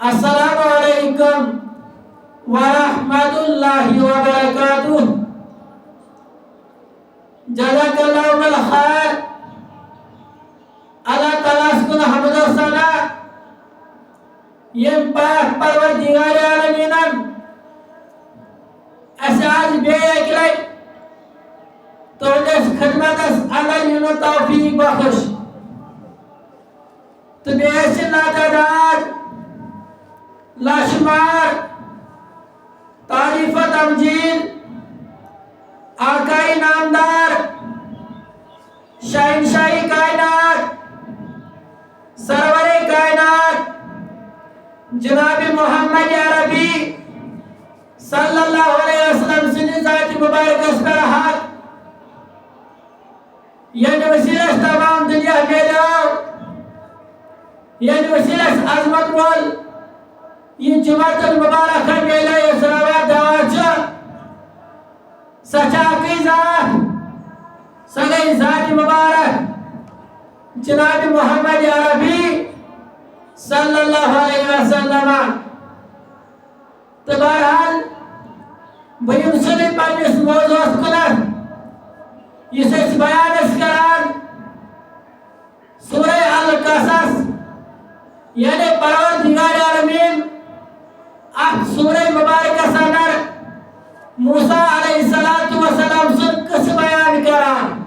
السلام علیکم ورحمۃ اللہ وبرکاتہ. جزاک اللہ بالخیر. اللہ تعالیٰ سکن حمد و ثنا یم پاک پروردگار عالمینن اس آج بے اکرائے تہنٛدِس خدمتس اللہ یِنُک توفیق بخش تہٕ بیٚیہِ ٲسِن لاتعداد لاشمار تعریف و تمجید آقائی نامدار شہنشاہی کائنات سرور کائنات جناب محمد عربی صلی اللہ علیہ وسلم سندِ ذات مبارکس پر حق یعنی وسیلس تمام دنیا میلیو یعنی وسیلس عظمت وول یہ جمعۃ المبارک میلے اس روا دعوت سچاکی ذات سگئی ذات مبارک جناب محمد عربی صلی اللہ علیہ وسلم. تو بہرحال بہم سنی پنس موضوع کنن اس بیان کران سورہ القصص یعنی پروردگار عالمین اخ سورہ مبارکہ اندر موسیٰ علیہ السلام سن قص بیان کران.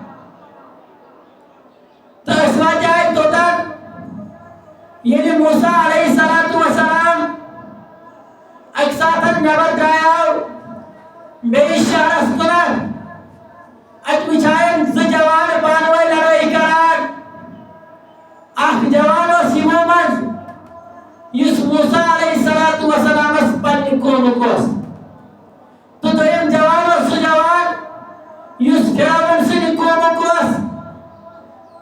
تو اس وجہ توتن یعنی موسیٰ علیہ السلام اک ساتن نبر درایاو بیس شہرس کنن ات وچھائن ز جوان پانوئی لڑائی کران. اخ جوان اس یمو مز یس موسیٰ علیہ السلام اس پنی قومک اس تو دویم جوان اور سو جوان یس فرعون سنی قومک اس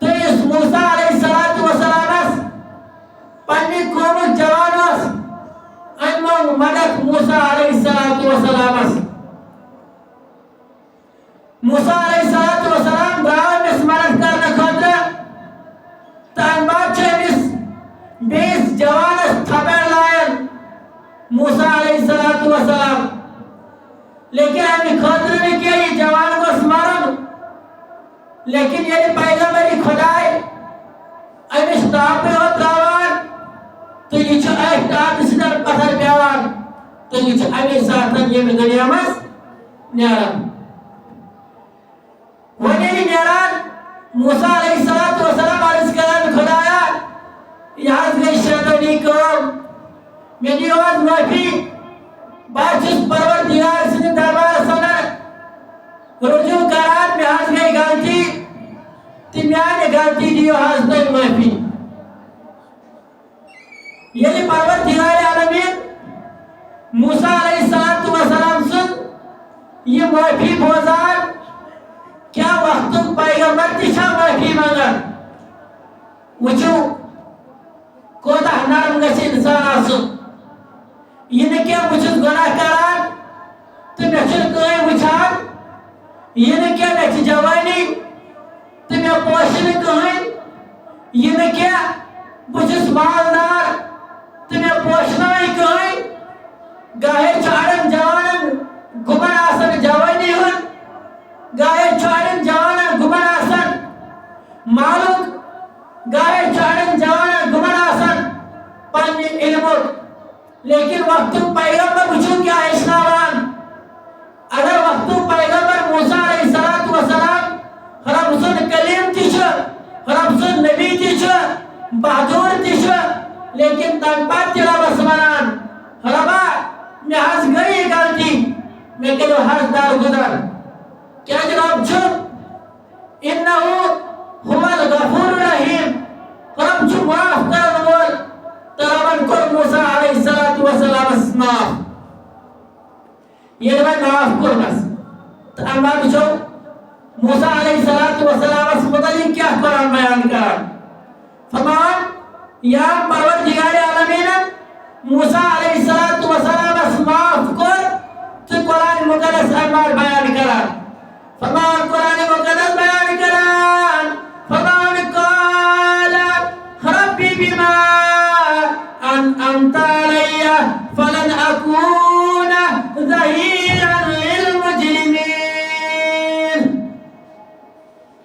تو یس موسیٰ علیہ السلام اس پنی قومک جوان اس انمو مدد موسیٰ علیہ السلام اس موسیٰ علیہ السلام دراؤن اس مدد کرنے خاطر تان بات چیمس بیس جوان اس تھپر لائن موسیٰ علیہ السلام لیکن ہمیں خاطر میں کیا یہ جوان کو اسمارن لیکن یہ پیغمبری خدای امیش تاپے ہو تراوان تو یہ چھو ایک تاپ سنر پتھر پیوان تو یہ چھو امیش ساتھن یہ میں دنیا مس نیارن ونی نیارن موسیٰ علیہ السلام عرض کرن خدایا یہاں سے شیطانی قوم میری آواز معافی باچس پروردگار سنی دربار سنر رجوع کران میں ہاں گئی غلطی تیمیانے غلطی دیو ہاں معافی. یعنی پروردگار عالمین موسیٰ علیہ السلام سن یہ معافی بوزان کیا وقت پیغمبر تیشا معافی مانگن وچو کوتا نرم گسی انسان آسن یہ نکیا مجھے گناہ کران تو میں چھل کوئی وچھان یہ نکیا میں چھ جوانی تو میں پوشن کوئی یہ نکیا مجھے مالدار تو میں پوشنائی کوئی گاہے چاڑن جوانن گمن آسن جوانی ہن گاہے چاڑن جوانن گمن آسن معلوم گاہے چاڑن جوانن گمن آسن پانی علمت لیکن وقت پیغمبر وچھو کیا اشناوان اگر وقت پیغمبر موسیٰ علیہ السلام رب سن کلیم تیشو رب سن نبی تیشو بہدور تیشو لیکن تنپات تیرا بسمانان ربا میں حس گئی غلطی میں کلو حس دار گزر کیا جناب چھو انہو هو الغفور الرحیم رب چھو معاف کرن وول ترابن کو موسیٰ علیہ السلام اسماف یہ نبی معاف کرنس تو اما بچو موسیٰ علیہ السلام اس مدلی کیا قرآن بیان کرن فرمان یا پروردگار عالمین موسیٰ علیہ السلام اسماف کر تو قرآن مقدس اعمال بیان کرن فرمان قرآن مقدس بیان کرن فرمان قال ربی بما أنعمت علي فلن أكون ظهيرا للمجرمين.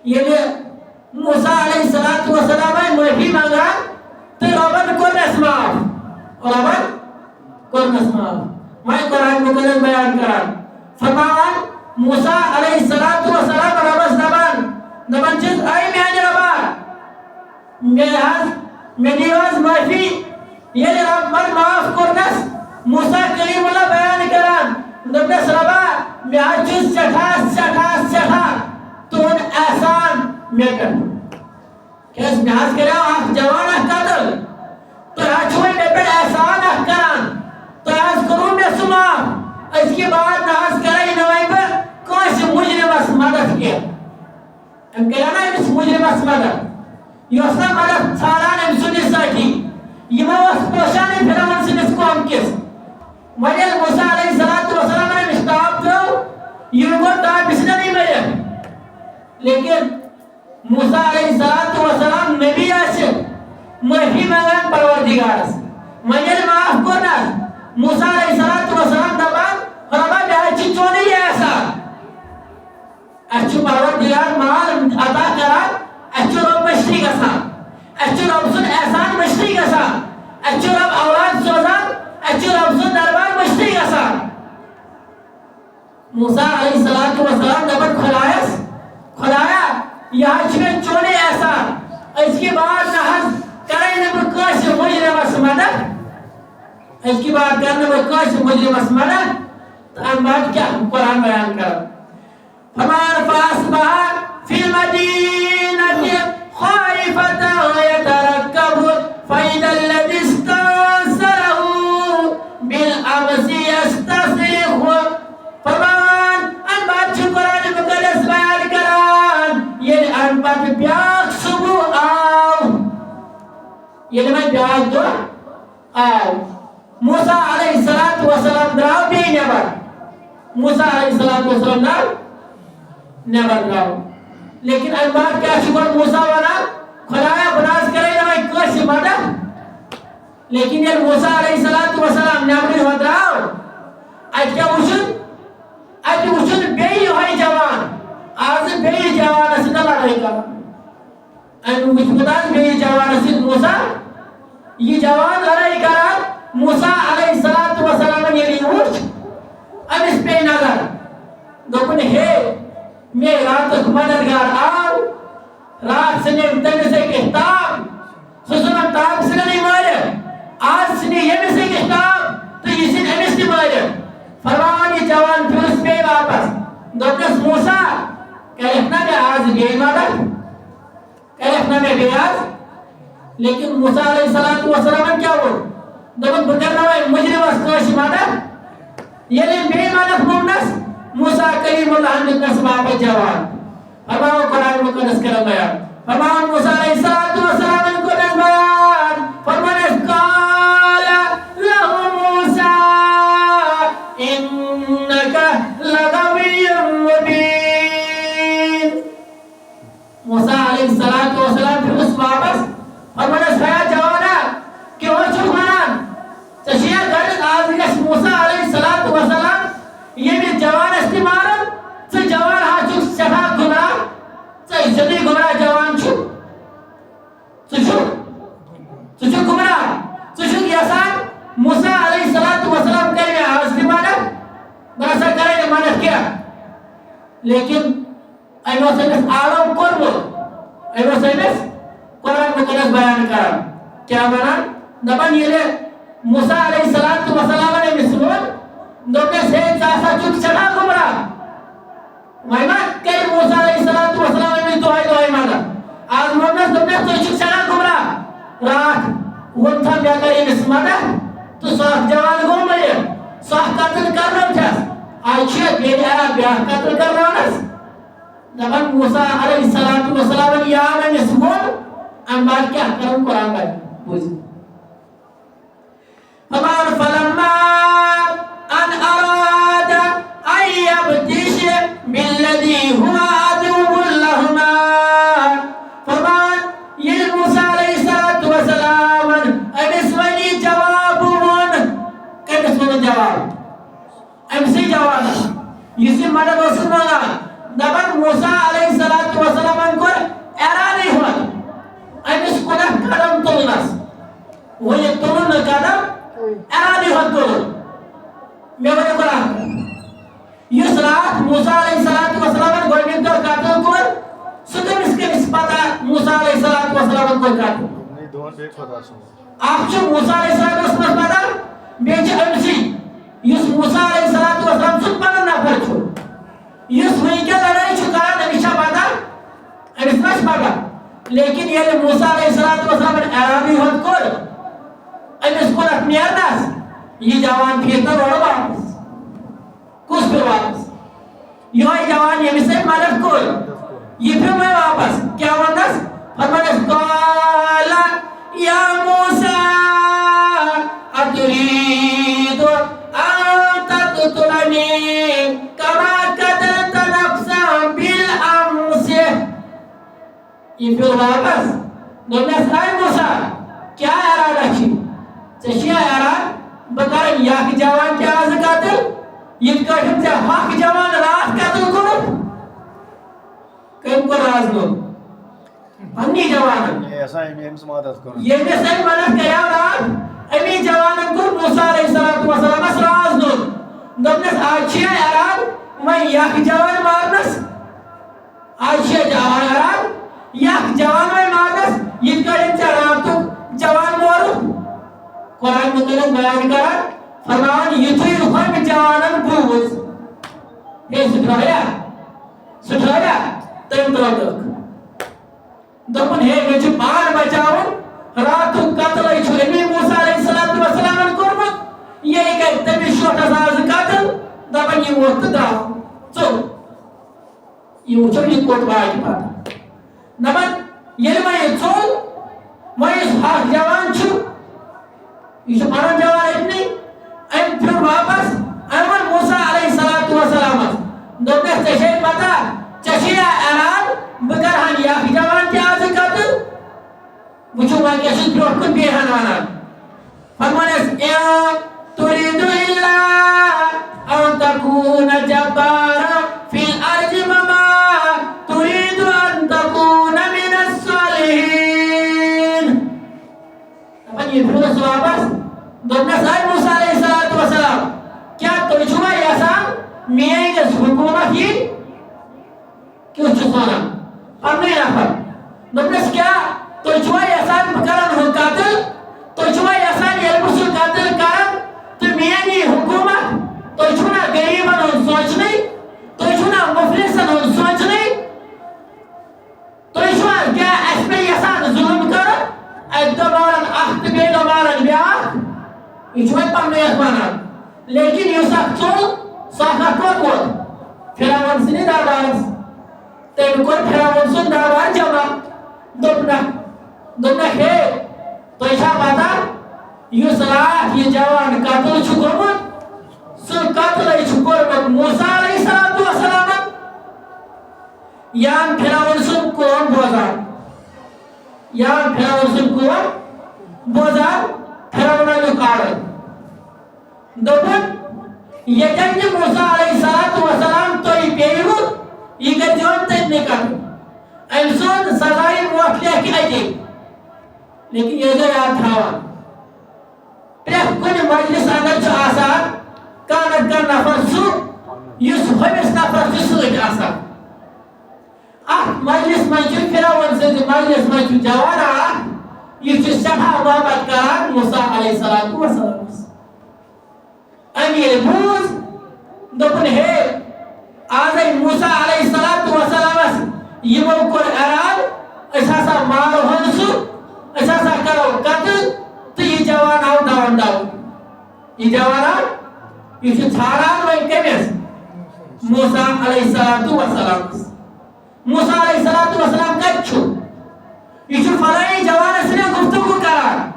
يلي موسى عليه الصلاة والسلام معافی مانگا تو ربن کو نسماف ربن کو نسماف میں قرآن مقدس بیان کران فرمان موسى عليه الصلاة والسلام ربس دبن چیز آئی میانی ربا میری واز معافی یعنی رب من معاف کرنس موسى کلیم اللہ بیان کران دبنس ربا میان چیز چٹھا تو ان احسان میں کر کیس میاز کرا آخ جوان قتل تو آچوئی میں پر احسان کران تو آز کروں میں سما اس کے بعد ناز کرائی نوائی پر کوش مجرم اس مدد کیا ام کہنا ہے اس مجرم اس مدد یوسنا مدد سالان ام سنی ساکی یہ موس پوشانی فرمان سنس کو ہم کس مجھل موسیٰ علیہ السلام نے مشتاب کرو یہ کو تاب بسنا نہیں مجھل لیکن موسیٰ علیہ السلام نبی آشد معافی مانگان پروردگار مجھل معاف کرنا موسیٰ علیہ السلام دبان ربا بیاچی چونی ایسا اچھو پروردگار مال عطا کران اچھو رب مشری گسا اچھو رب سن احسان مشری گسا اچھو رب اولاد سوزان اچھو رب سن دربار مشری گسا موسیٰ علیہ السلام دبان خدایا یہاں چھوئے چونے ایسا اس کی بات نحض کریں نبو کاش مجرم اسمدہ اس کی بات کریں نبو کاش مجرم اسمدہ تو ان بات کیا قرآن بیان کرو فمان فاسبہ فی المدینة خائفتا یترکب فإذا الذي استنصره بالأمس يستصرخ فمان ان بات چھو قرآن مقدس بیان کران یہ ان بات بیاک صبح آو یہ میں بیاک دو آو موسیٰ علیہ السلام دراؤ بھی نبر موسیٰ علیہ السلام نبر دراؤ لیکن ان بات کیا شکر موسیٰ والا خدایا بناس کرے نوائی کش مدد لیکن یہ موسیٰ علیہ السلام نبری ہو دراؤ آج کیا وشن بیئی ہوئی جوان آج بیئی جوان اسے نہ لڑائی کرا ان وشکتاز بیئی جوان اسے موسیٰ یہ جوان لڑائی کرا موسیٰ علیہ السلام یعنی اوچ اب اس پہ نظر دوپن ہے میں رات مددگار آو رات سنے تن سے کہتاب سسنم تاب سنے نہیں مارے آج سنے یہ میں سے کہتاب تو یہ سن امیس نہیں مارے فرمانی جوان پھر اس پہ واپس دوپنس موسیٰ کہنا میں آج گئی مدد کہنا میں بیاز لیکن موسیٰ علیہ السلام کیا ہو دوپن بکرنا ہے مجرم اس کوش مدد یہ لئے بے مدد ممنس موسیٰ کریم اللہ نکس باپ جوان فرماؤ قرآن مقدس کرم بیان فرماؤ موسیٰ علیہ السلام کو نس بیان فرمانس قال لہو موسیٰ انکا لغوی مبین موسیٰ علیہ السلام پھر اس واپس فرمانس خیا جوانا کہ وہ چھو خانان چشیہ گرد آزگش موسیٰ علیہ السلام یہ بھی جوان استعمارن سے جوان ہاں چک شہا گناہ سے عزتی گناہ جوان چھو گناہ سوچو یسان موسیٰ علیہ السلام کرے استعمارن برسا کرے مانت کیا لیکن ایمو سیمس آلام کرو ایمو سیمس قرآن مقدس بیان کرا کیا بنان دبن یہ لے موسیٰ علیہ السلام نے مسلون دوپنے سید ساسا چک چڑھا گمرا مہمات کئی موسیٰ علیہ السلام نے دعائی مانا آج مرنس دوپنے چک چڑھا گمرا رات وہ تھا بیا کری نسمانا تو ساکھ جوان گو مجھے ساکھ قتل کرنا چاس آئیچے بیدیا بیا قتل کرنا نس دبن موسیٰ علیہ السلام نے یا میں نسمون ان بات کیا کروں قرآن کا بوزی فمان فلما ان اراد ان يبتش بالذي هو عدو لهما فمان یہ موسیٰ علیہ السلام اب اس ولی جواب جواب امسی جواب یہ مدد اس مانگان دپان موسیٰ علیہ السلام کو ارادی ہوت امس کنک قدم تلنس وہ یہ تلن قدم ارادی ہوت تلن میں ونو قرآن اس رات موسیٰ علیہ السلام گوڑنک دور قتل کور سہ کمس کمس پتہ موسیٰ علیہ السلام کو قتل آپ موسیٰ علیہ السلام پتہ بیچ امسی اس موسیٰ علیہ السلام سن پنن نفر چھو اس وہی لڑائی کران امس پتہ امس نش پتہ لیکن یہ موسیٰ علیہ السلام ارادی ہوت کور امس کورک نیرنس یہ جوان پھر روڑ واپس کس پھر واپس یہ جوان یمس مدد کور یہ پھر میں واپس کیا ونس فرمانس قال یا موسیٰ اتريد أن تقتلني كما قتلت نفسا بالأمس یہ پھر واپس دوپنس اے موسیٰ کیا ارادہ چھی ژےٚ اراد بہٕ کرٕ یک جوان تہِ آز قتل یِتھ کٲٹھۍ ژےٚ ہکھ جوان راتھ قتل کوٚرُتھ کٔمۍ کوٚر رازٕ نوٚن پننی جوانن ییٚمِس أمۍ مدد کریو راتھ امی جوانن کوٚر موسیٰ علیہ السلامس راز نوٚن دوپنس آز چھے اراد وۄنۍ یک جوان مارنس آز چھے اراد یک جوان وۄنۍ مارنس یِتھ کٲٹھۍ ژےٚ راتُک جوان مورُکھ قرآن متعلق بیان کران فرمان یتھُے ہُمۍ جوانن بوٗز ہے سُہ ٹھہریا تٔمۍ ترٛٲو دٔکھ دوٚپُن ہے مےٚ چھُ پان بچاوُن راتُک قتلے چھُ امی موسیٰ علیہ السلام کوٚرمُت یہِ کرِ تٔمِس شوٹھس آز قتل دپان یہِ ووت تہٕ درٛاو ژوٚل یہِ وٕچھو یہِ کوٚت واتہِ پتہٕ دپان ییٚلہِ وۄنۍ یہِ ژوٚل وۄنۍ یُس ہکھ جوان چھُ یہ پنن جوان اتنی ام پھر واپس امن موسیٰ علیہ السلام دوپنس ژےٚ چھے پتہ ژےٚ چھے اراد بہٕ کرہن یک جوان تہِ آز قتل وٕچھو وۄنۍ کیٛاہ چھُس برٛونٛٹھ کُن بیٚہن ونان فرمانس ان تريد الا ان تكون جبارا في الارض وما تريد ان تكون من الصالحين دپان یہ پھرس واپس دوپنس اے موسیٰ علیہ السلام کیا تُہۍ چھُوا یژھان میٲنِس حکوٗمت یِنۍ کیُتھ چھُس ونان پننُے نفر دوپنس کیا تُہۍ چھُوا یژھان بہٕ کرن ہُہ قتل تُہۍ چھُوا یژھان ییٚلہِ بہٕ سُہ قتل کرن تہٕ میٲنۍ یہِ حکوٗمت تُہۍ چھُو نا غریٖبن ہُنٛد سونٛچنٕے تُہۍ چھُو نا مفلسن ہُنٛد سونٛچنٕے تُہۍ چھُوا کیٛاہ اَسہِ پے یژھان ظُلم کرُن اَکہِ دۄہ مارن اکھ تہٕ بیٚیہِ دۄہ مارن بیٛاکھ یہ چھُ وۄنۍ پننُے یتھ ونان لیکن یُس اکھ ژوٚل سُہ اکھ کوٚت ووت فرعون سٕنٛدِ دربارس تٔمۍ کوٚر فرعون سُنٛد دربار جمع دوٚپنکھ ہے تۄہہِ چھا پتہ یُس راتھ یہِ جوان قتل چھُ گوٚمُت سُہ قتلے چھُ کوٚرمُت موسیٰ علیہ السلام یان فرعون سُنٛد قوم بوزان بوزان فرعونُک آرڈر دوٚپُن ییٚتٮ۪ن تہِ موسیٰ علیہ السلام تۄہہِ پیٚیوٕ یہِ کٔرۍزِہون تٔتنٕے قتل أمۍ سُنٛد سزایہِ موت لیکھِ اَتی لیکن یہ یاد تھاوان پرٛٮ۪تھ کُنہِ مجلس اندر چھُ آسان کانٛہہ نتہٕ کانٛہہ نفر سُہ یُس ہُمِس نفرس چھُ سۭتۍ آسان اتھ مجلس منٛز چھُ فرعون سٕنٛدِ مجلس منٛز چھُ جوان اکھ یہِ چھُ سٮ۪ٹھاہ محبت کران موسیٰ علیہ السلامس أمۍ ییٚلہِ بوٗز دوٚپُن ہے آزے موسیٰ علیہ السلامس یِمو کوٚر اراد أسۍ ہسا مارہون سُہ أسۍ ہسا کرو قتل تہٕ یہِ جوان آو ڈاوُن ڈاوُن یہِ جوان آو یہِ چھُ ژھانڈان وۄنۍ کٔمِس موسیٰ علیہ السلامس موسیٰ علیہ السلام کتہِ چھُ یہ چھُ فلٲنی جوانس سۭتۍ گفتگو کران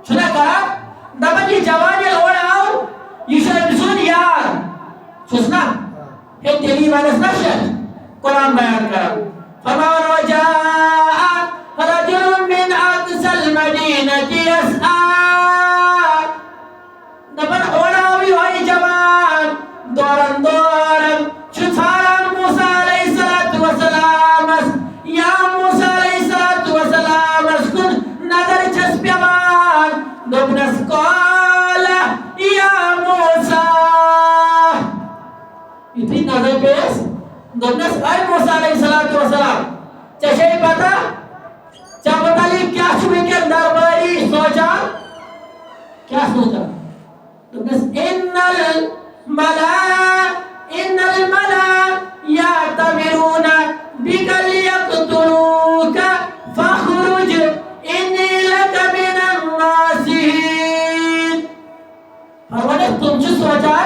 چھُنا کران دپان یہِ جوان ییٚلہِ اورٕ آو یہ چھُ أمۍ سُنٛد یار چھُس نا ہے تیٚلی ونس نا شیخ قرآن بیان کران فرمان وجاء رجل من اقصى المدينة يسعى دپان اورٕ آو یِہوے موسیٰ علیہ السلام چشے پتا چمتلی کیا چھوئے کے درباری سوچا کیا سوچا ان الملا یعتمرون بک لیقتلوک فاخرج انی لک من الناصحین. فرمانے تم چھ سوچا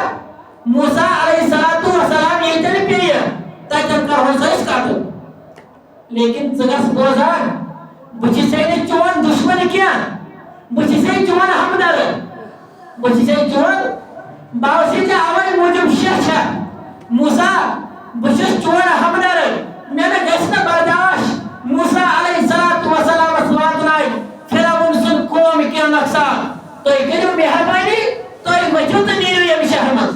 موسیٰ علیہ السلام یہ تل پیئے تاکہ کرو سائس کاتو لیکن زگس بوزان بچی سے چون دشمن کیا بچی سے چون حمدر بچی سے چون باوسی جا آوائی موجب شیخ موسیٰ بچی چون حمدر میں نے گشت برداش موسیٰ علیہ السلام اسواتنائی فرعون سن قوم کیا مقصد تو ایک کرو مہربانی تو ایک وجود نیرو یہ شہر مز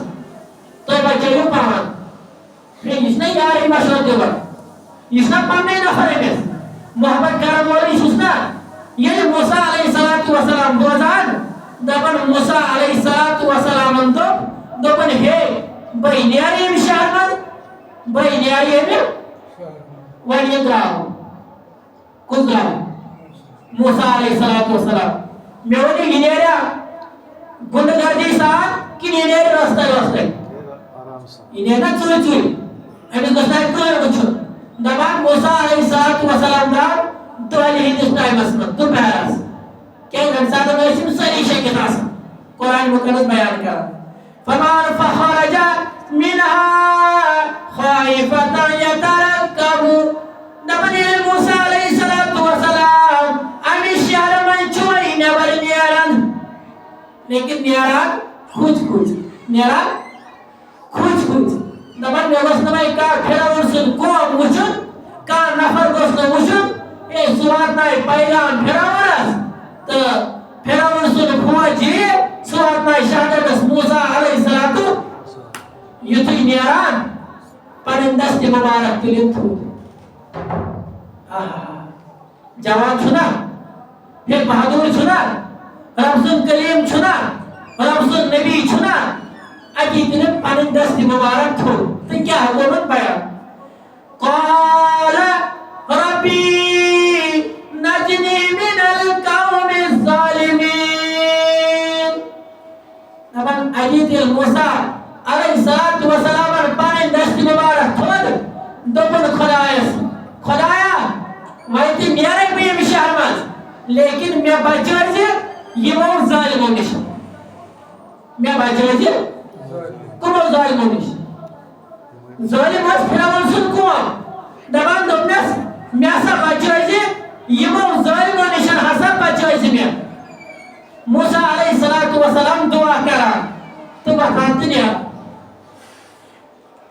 تو ایک بچیو پاہن پھر اس نے یاری مشورت دیور اس نے پانے نفر میں محبت کرم والی سوچنا یہ موسیٰ علیہ السلام دوزان دبن موسیٰ علیہ السلام دبن ہے بھائی نیاری میں شہر مز بھائی نیاری میں وانی دراؤ کچھ دراؤ موسیٰ علیہ السلام میں وانی نیاریا گندگردی ساتھ کی نیاری رستہ یہ نا چوئی چوئی ہمیں دستائی کوئی بچھو دبان موسیٰ علیہ السلام دار تو علیہ ہندس ٹائم اسمت تو پیراس کیا انسان نوشیم سری شکل آسا قرآن مقدس بیان کرا فمان فخرج منها خائفتا یترکبو دبان موسیٰ علیہ السلام امی شہر من چوئی نبر نیارن لیکن نیارن خوچ نیارن خوچ دبن میں وسط میں کار پھیراون سن قوم وچن کار نفر گوشت وچن اے سوات نائی پائلان پھیراون اس تو پھیراون سن فوجی سوات نائی شہدت اس موسیٰ علیہ السلام یتوی نیاران پرندست مبارک تلیم تھو جوان چھنا پھر بہادور چھنا رب سن کلیم چھنا رب سن نبی چھنا اکی تنم پانن دست مبارک تھو تو کیا حکومت بیان قال ربی نجنی من القوم الظالمین نبان اجیت موسیٰ علیہ السلام پانن دست مبارک تھو دبن خدایا ویتی میرے بیم شہرمز لیکن میں بچر سے یہ وہ ظالموں نشن میں بچر سے کم ظالموں نشن ظالم اس فرعون سن قوم دبان دبنس میں ایسا بچر سے یہ وہ ظالموں نشن حسن بچر سے میں موسیٰ علیہ السلام دعا کرا تو بخانتنی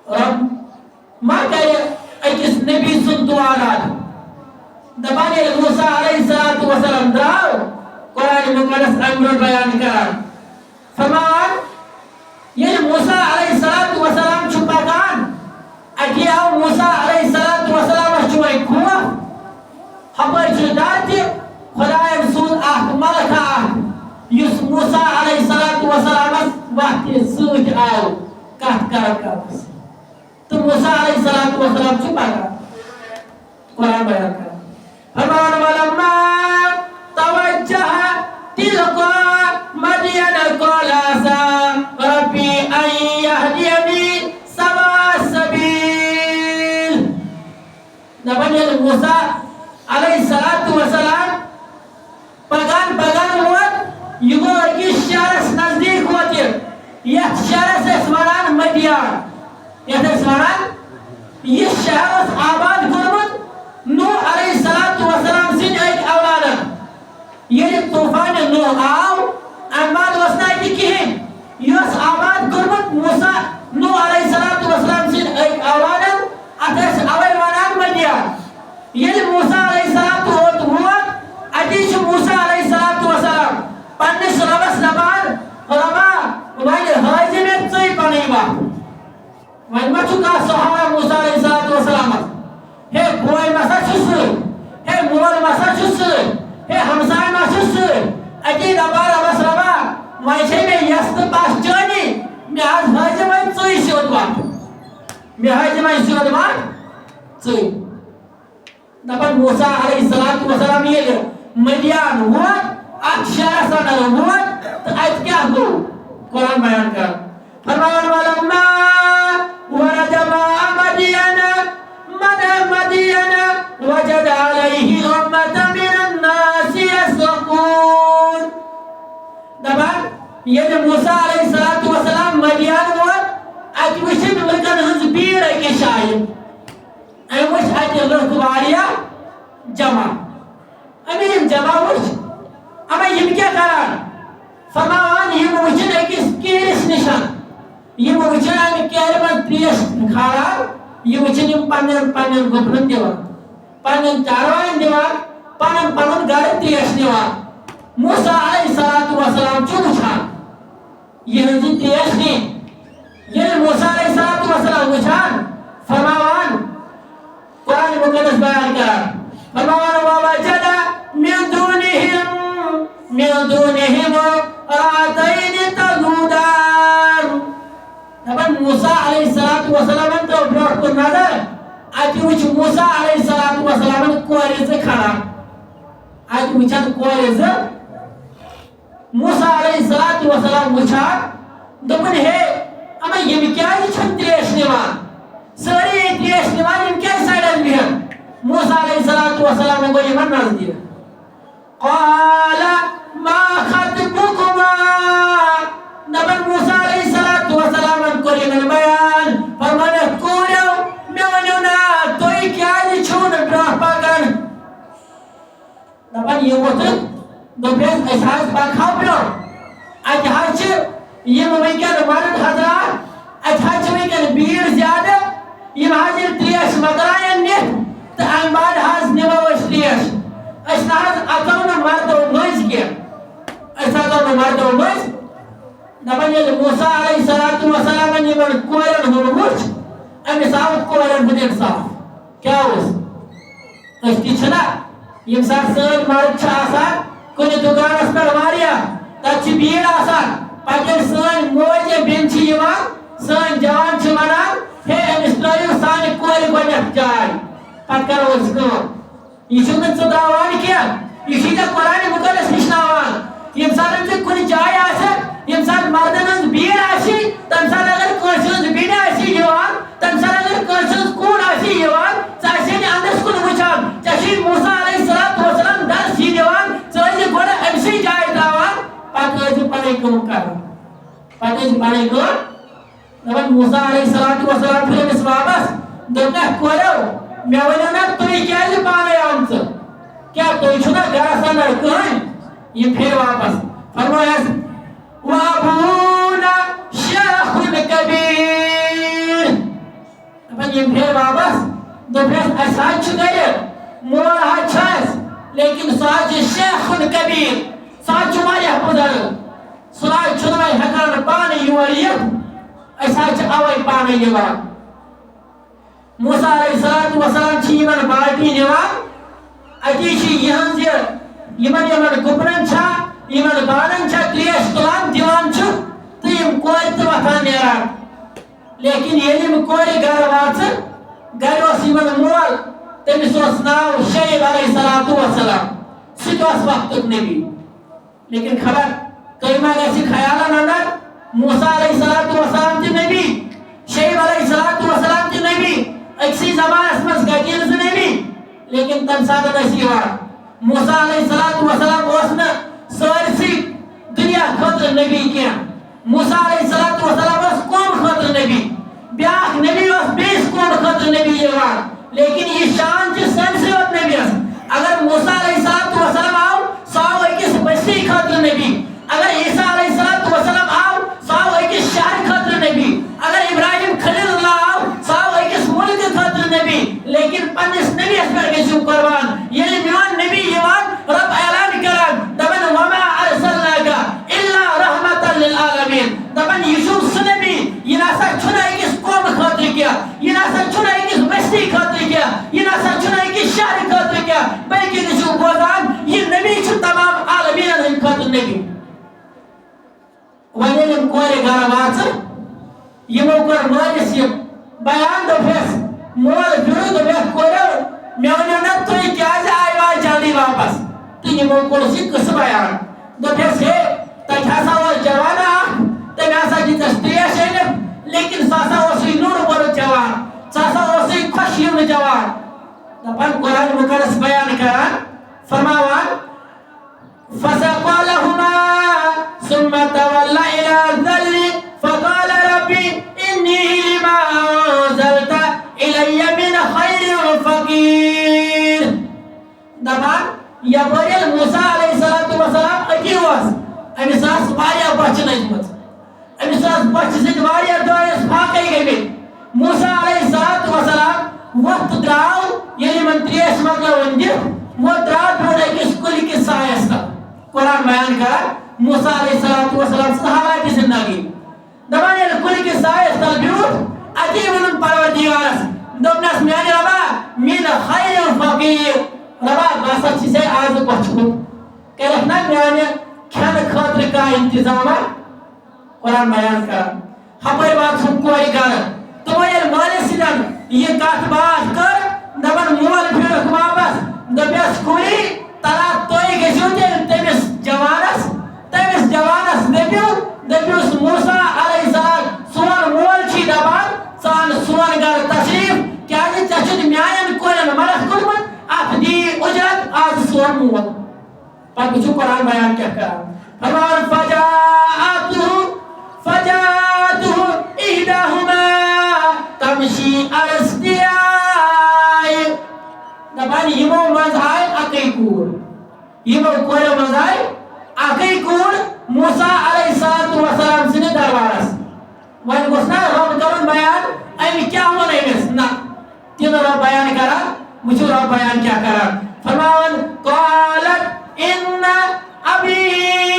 رب ماں کرے ایکس نبی سن دعا رات دبانی موسیٰ علیہ السلام دعاو قرآن مقدس امر بیان کرا فرمان یہ موسیٰ علیہ السلام چھپا کان اکی آو موسیٰ علیہ السلام چھوئی کھوا حبر چھدار تھی خدای رسول آہ ملک آہ یس موسیٰ علیہ السلام وقت سوچ آو کہت کرا تو موسیٰ علیہ السلام چھپا کان قرآن بیان کرا فرمان ولما توجہ تلقا مدین قال عسى ربي أن يهديني سواء السبيل نبني موسیٰ علیہ السلام پگان ہوت یہ گو اکیس شہرس نزدیک ہوتی یہ شہرس اسواران مدیان یہ شہرس آباد گرمت نوح علیہ السلام سن ایک اولادا یہ طوفان نوح آو انباد وسنائی کی کہیں یس آباد گرمت موسیٰ نوح علیہ السلام سن ایک اولادا اتس اوی وانان مدیان یہ موسیٰ علیہ السلام ہوت اتیش موسیٰ علیہ السلام پنس ربس نبان ربا وائن حاجی میں تصوی پانی باپ وائن مچکا صحابہ موسیٰ علیہ السلام ہے بوئی مسا چھسر ہے مول مسا چھسر ہے ہمسائی مسا چھسر اکی ربا ربس ربا وائشے میں یست پاس جانی میں آج حاجی میں تصوی شود باپ میں حاجی میں شود باپ دپان موسیٰ علیہ السلام یہ مدیان ووت ات شہرس اندر ووت تو ات کیا گو قرآن بیان کر فرمان ولما ورد ماء مدین وجد علیہ امة من الناس یسقون دپان یہ موسیٰ علیہ السلام مدیان ووت ات وچھن لکن ہنز بھیڑ اکس جایہِ ام وچھ ات لُکھ واریاہ جمع ام جمع وچھ اما یم کیا کران فرمان یم وچھن اکس کیرس نشان یم وچھن ام کیر من تریش کھاران یم وچھن یم پنن گپنن دیوان پنن چاروائن دیوان پنن گھر تریش دیوان موسیٰ علیہ السلام چھ وچھان یہ ہنزی تریش نی یہ موسیٰ علیہ السلام وچھان فرمان قرآن مقدس بیان کر فرمان ووجد من دونهم راتین تذودان دپان موسیٰ علیہ السلام تو برونٛٹھ کُن نظر اتہ وچھ موسیٰ علیہ السلام کورِ زٕ کھڑا اتہ وچھان کورِ زٕ موسیٰ علیہ السلام وچھان دپان ہے اما یم کیازِ چھن تریش نوان ساری تریش نوان یم کیازِ سایڈس بہن موسیٰ علیہ السلام گو یمن نزدیک قال ما خطبكما دپان موسیٰ علیہ السلام کور یمن بیان فرمان کوریو مے ونیو نا تُہۍ کیازِ چھو نہٕ برونٛٹھ پکان دپان یہ ووت دوٚپیس أسۍ حظ پکہو برونٛٹھ اتہِ حظ چھِ یم ونکین مرد حضرات اتہِ حظ چھِ ونکین بھیڑ زیادٕ یم حظ ییٚلہِ تریش مۄکلاین نِتھ تہٕ امہِ بعد حظ نِمو أسۍ تریش أسۍ نہ حظ اژو نہٕ مردو مٔنٛزۍ کینٛہہ أسۍ اژو نہٕ مردو مٔنٛزۍ دپان ییٚلہِ موسیٰ علیہ السلام یمن کورٮ۪ن ہُنٛد وٕچھ أمِس آو کورٮ۪ن ہُنٛد انصاف کیٛاہ اوس أسۍ تہِ چھِنا ییٚمہِ ساتہٕ سٲنۍ مرد چھِ آسان کُنہِ دُکانس پٮ۪ٹھ واریاہ تتہِ چھِ بھیڑ آسان پتہٕ ییٚلہِ سٲنۍ موج یا بیٚنہِ چھِ یِوان سٲنۍ جوان چھِ ونان ہے أمِس ترٲیِو سانہِ کورِ گۄڈنٮ۪تھ جاے پتہٕ کرو أسۍ کٲم یہ چھُکھ نہٕ ژٕ تراوان کینٛہہ یہ چھُے ژےٚ قرآنِ مقدس ہیٚچھناوان ییٚمہِ ساتہٕ ژٕ کُنہِ جایہِ آسکھ ییٚمہِ ساتہٕ مردن ہٕنٛز بھیڑ آسہِ تمہِ ساتہٕ اگر کٲنٛسہِ ہٕنٛز بیٚنہِ آسہِ یِوان تمہِ ساتہٕ اگر کٲنٛسہِ ہٕنٛز کوٗر آسہِ یِوان ژٕ آسہِ نہٕ انٛدس کُن وٕچھان ژےٚ چھُے موسیٰ علیہ السلام درس یہِ دِوان ژٕ ٲسۍ گۄڈٕ أمسٕے جایہِ تراوان پتہٕ ٲسۍ پنٕنۍ کٲم کران پتہٕ ٲسۍ پنٕنۍ کٲم دپان موسیٰ علیہ السلام پھِر أمِس واپس دوٚپنکھ کوریو مےٚ ؤنِو نا تُہۍ کیازِ پانے آمژٕ کیٛاہ تُہۍ چھُو نا گرس اندر کٕہٕنۍ یہِ پھِر واپس فرمایس وابونا شیخ کبیر دپان یِم پھِر واپس دوٚپنس اَسہِ حظ چھُ گرِ مول حظ چھُ اَسہِ لیکن سُہ حظ چھُ شیخ کبیر سُہ حظ چھُ واریاہ بُزرگ سُہ حظ چھُنہٕ وۄنۍ ہٮ۪کان پانہٕ یور یِتھ أسۍ حظ چھِ اَوَے پانے یِوان موسیٰ علیہ السلام چھِ یِمن بالٹی نِوان اتی چھِ یِہنٛز یہِ یِمن گُپنن چھا یِمن بانن چھا تریش تُلان دِوان چھُ تہٕ یِم کورِ تہِ وۄتھان نیران لیکن ییٚلہِ یِم کورِ گرٕ واژٕ گرِ اوس یِمن مول تٔمِس اوس ناو شعیب علیہ السلام سُہ تہِ اوس وقتُک نبی لیکن خبر تُہۍ ما گژھِ خیالن اندر موسیٰ علیہ السلام تہِ نبی شعیب علیہ السلام تہِ نبی أکسٕے زمانس منٛز گٔے زٕ نبی لیکن تمہِ ساتہٕ ٲسۍ یِوان موسیٰ علیہ السلام اوس نہٕ سٲرسٕے دُنیا خٲطرٕ نبی کینٛہہ موسیٰ علیہ السلام اوس قوم خٲطرٕ نبی بیٛاکھ نبی اوس بیٚیِس قومہٕ خٲطرٕ نبی یِوان لیکن یہِ شان چھِ سٲنسٕے یوت نبیَس اگر موسیٰ علیہ السلام آو سُہ آو أکِس بستی خٲطرٕ نبی اگر عیسیٰ علیہ السلام آو سُہ آو أکِس شہرٕ خٲطرٕ نبی اگر ابراہیم خلیل اللہ آو سُہ آو أکِس مُلکہٕ خٲطرٕ نبی لیکن پننِس نبیَس پٮ۪ٹھ گٔژھِو قۄربان ییٚلہِ میون نبی یِوان رب اعلان کران دپان وما ارسلناک الا رحمة للعالمین دپان یہِ چھُ سُہ نبی یہِ نسا چھُنہٕ أکِس قومہٕ خٲطرٕ کینٛہہ یہِ نسا چھُنہٕ أکِس بستی خٲطرٕ کینٛہہ یہِ نسا چھُنہٕ أکِس شہرٕ خٲطرٕ کینٛہہ بلکہِ گٔژھِو بوزان یہِ نبی چھُ تمام عالمیٖنن ہٕنٛدِ خٲطرٕ نبی وۄنۍ ییٚلہِ یِم کورِ گرٕ واژٕ یِمو کوٚر مٲلِس یہِ بیان دوٚپہس مول پھر تو میں کورو میں ونیو نا تُہۍ کیٛازِ آیوا جلدی واپس تہٕ یِمو کوٚر سُہ قٕصہٕ بیان دوٚپہس ہے تتہِ ہسا اوس جوان اکھ تٔمۍ ہسا دِژس تریش أنِتھ لیکن سُہ ہسا اوسُے نوٚر بوٚرُت جوان سُہ ہسا اوسُے خۄشیِونہٕ جوان دپان قرآن مقدس بیان کران فرماوان فسقى لهما ثم تولى إلى الظل فقال ربي إني لما أنزلت إلي من خير فقير دپان یپٲرۍ موسیٰ علیہ الصلوۃ والسلام أتی اوس أمِس ٲس واریاہ بۄچھِ لٔجمٕژ أمِس ٲس بۄچھِ سۭتۍ واریاہ دۄہ ٲسۍ فاقے گٔمٕتۍ موسیٰ علیہ الصلوۃ والسلام وقت درٛاو ییٚلہِ یِمن تریش مۄکلٲو دِتھ وہ درٛاو پیوٚٹ أکِس کُلہِ کِس سایَس تل قرآن بیان کران موسیٰ علیہ الصلوۃ والسلام سٕنٛز حالاتِ زندگی دپان ییٚلہِ کُلہِ کِس سایَس تل بیوٗٹھ اتی ووٚنُن پروردگارس دوٚپنس میانہِ ربا مِن خیر فقیٖر ربا بہٕ ہسا چھُے ژےٚ آز بۄچھِ کٔرِکھ نا میانہِ کھٮ۪نہٕ خٲطرٕ کانٛہہ انتظامہ قرآن بیان کران ہپٲرۍ واتہٕ کورِ گرٕ تِمو ییٚلہِ مٲلِس سۭتۍ یہِ کتھ باتھ کٔر دپان مول پھِرُکھ واپس دوٚپیس کوٗری تلا تُہۍ گٔژھِو تیٚلہِ تٔمِس جوانس دٔپِوُس موسیٰ علیہ السلام سون مول چھی دپان ژٕ اَن سون گرٕ تشریٖف کیٛازِ ژےٚ چھُتھ میانٮ۪ن کورٮ۪ن مدد کوٚرمُت اتھ دِیی اُجرت آز سون مول پتہٕ وٕچھِو قرآن بیان کیٛاہ کران فرماوان فجاءته إحداهما تمشي على استحياء دپان یِمو منٛز آیہِ اکٕے کوٗر یِمو کوریو منٛز آیہِ اکٕے کوٗر موسیٰ علیہ الصلوۃ والسلام سٕنٛدِس دربارس وۄنۍ گوٚژھ نا رب کرُن بیان أمۍ کیٛاہ ووٚن أمِس نہ تہِ نہٕ رب بیان کران وٕچھِو رب بیان کیٛاہ کران فرماوان قالت إن أبي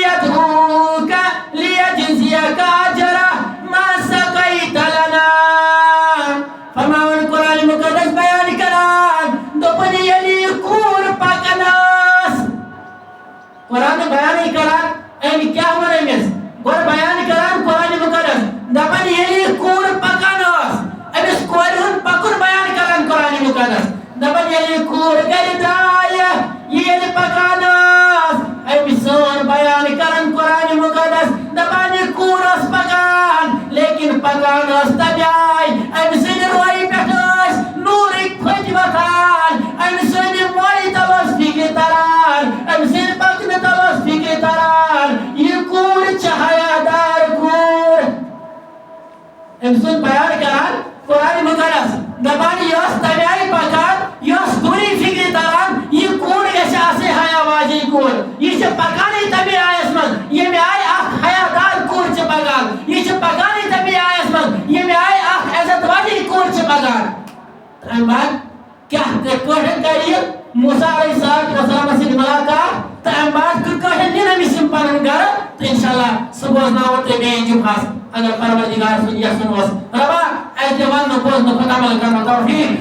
يدعوك ليجزيك أجر ما سقيت لنا فرماوان قرآن مقدس بیان کران دوٚپُن ییٚلہِ یہِ کوٗر پکان ٲس قرآن بیانٕے کران أمۍ کیٛاہ ووٚن أمِس گۄڈٕ بیان کران قرآن مقدس دپان ییٚلہِ یہِ کوٗر پکان ٲس أمِس کورِ ہُنٛد پکُن بیان کران قرآن مقدس دپان ییٚلہِ یہِ کوٗر گرِ درٛایہِ یہِ ییٚلہِ پکان ٲس أمۍ سٲر بیان کران قرآن مقدس دپان یہِ کوٗر ٲس پکان لیکن پکان ٲس تَمہِ آیہِ أمۍ سٕنٛدِ رویہِ پٮ۪ٹھ ٲسۍ نوٗرٕکۍ پھٔٹۍ وۄتھان أمۍ سٕنٛدِ مولہِ تل ٲس فِکرِ تران أمۍ سٕنٛدِ پکنہٕ تل ٲس فِکرِ تران یہِ کوٗر چھِ حیادار کوٗر أمۍ سُنٛد بیان کران قرآن مقدس دپان یہِ ٲس تَمہِ آیہِ پکان یہِ ٲس دوٗری فِکرِ تران یہِ کوٗر گژھِ آسٕنۍ حیا واجیٚنۍ کوٗر یہِ چھِ پکانٕے تَمہِ آیَس منٛز ییٚمہِ آیہِ اکھ حیادار کوٗر چھِ پکان یہِ چھِ پکانٕے تَمہِ آیَس منٛز ییٚمہِ آیہِ اکھ عزت واجیٚنۍ کوٗر چھِ پکان تَمہِ بعد کیٛاہ کِتھ کٲٹھۍ کرِ یہِ موسیٰ علیہ الصلوۃ والسلامس سۭتۍ مُلاقات تہٕ اَمہِ بعد کِتھ کٲٹھۍ نِن أمِس یِم پنُن گرٕ تہٕ اِنشاءاللہ سُہ بوزناوو تۄہہِ بیٚیہِ جُمعہس اگر پروردگار سُنٛد یژھُن اوس ربا اَسہِ دِ وننہٕ بوزنہٕ پتہٕ عمل کرنُک توفیٖق